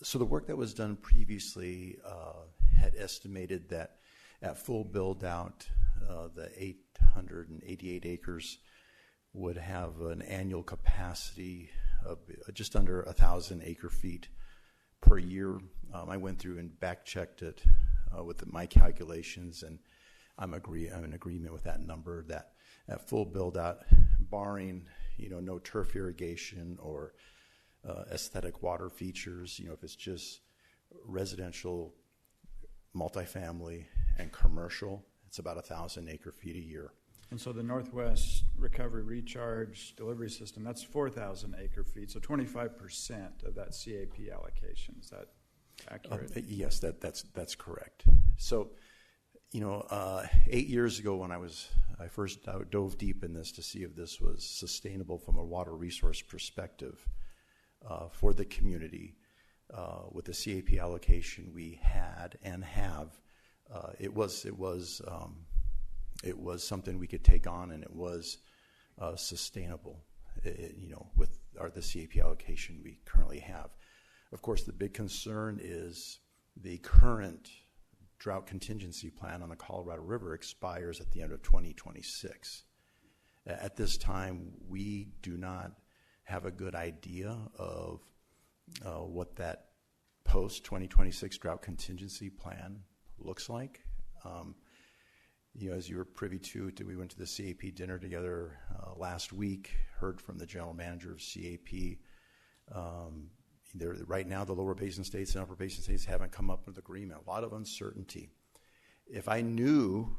So the work that was done previously had estimated that at full build out, the 888 acres would have an annual capacity of just under 1,000 acre feet per year. I went through and back checked it with my calculations, and I'm in agreement with that number. That at full build out, barring no turf irrigation or aesthetic water features, if it's just residential, multifamily, and commercial, it's about 1,000 acre feet a year. And so the Northwest Recovery Recharge Delivery System, that's 4,000 acre feet, so 25% of that CAP allocation. Is that accurate? Yes, that's correct. So, 8 years ago when I first dove deep in this to see if this was sustainable from a water resource perspective for the community, with the CAP allocation we had and have, it was something we could take on, and it was sustainable, with the CAP allocation we currently have. Of course, the big concern is the current drought contingency plan on the Colorado River expires at the end of 2026. At this time, we do not have a good idea of what that post-2026 drought contingency plan looks like. As you were privy to, we went to the CAP dinner together last week, heard from the general manager of CAP. Right now, the lower basin states and upper basin states haven't come up with an agreement. A lot of uncertainty. If I knew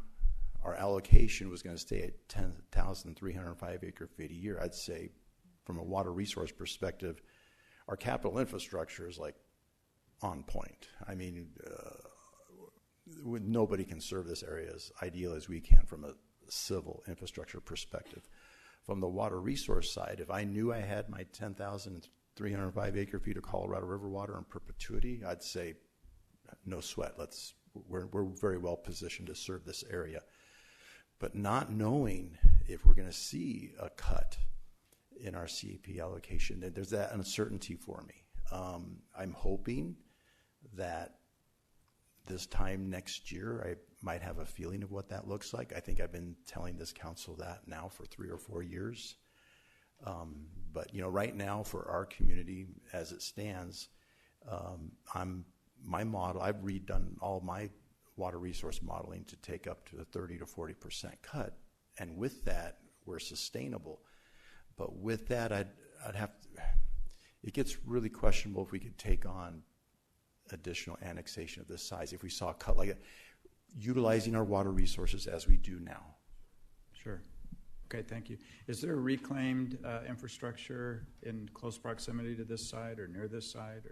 our allocation was going to stay at 10,305 acre feet a year, I'd say from a water resource perspective, our capital infrastructure is like on point. I mean, nobody can serve this area as ideal as we can from a civil infrastructure perspective. From the water resource side, if I knew I had my 10,305 acre feet of Colorado River water in perpetuity, I'd say no sweat. We're very well positioned to serve this area. But not knowing if we're going to see a cut in our CAP allocation, there's that uncertainty for me. I'm hoping that this time next year, I might have a feeling of what that looks like. I think I've been telling this council that now for 3 or 4 years. But right now for our community as it stands, my model, I've redone all my water resource modeling to take up to a 30 to 40% cut. And with that, we're sustainable. But with that, I'd have to, it gets really questionable if we could take on additional annexation of this size if we saw a cut like that, utilizing our water resources as we do now. Sure. Okay, thank you. Is there a reclaimed infrastructure in close proximity to this site or near this site?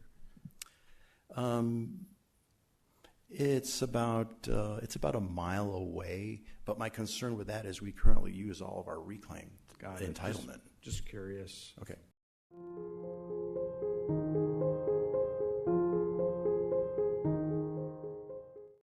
It's about a mile away, but my concern with that is we currently use all of our reclaim entitlement. Just curious. Okay.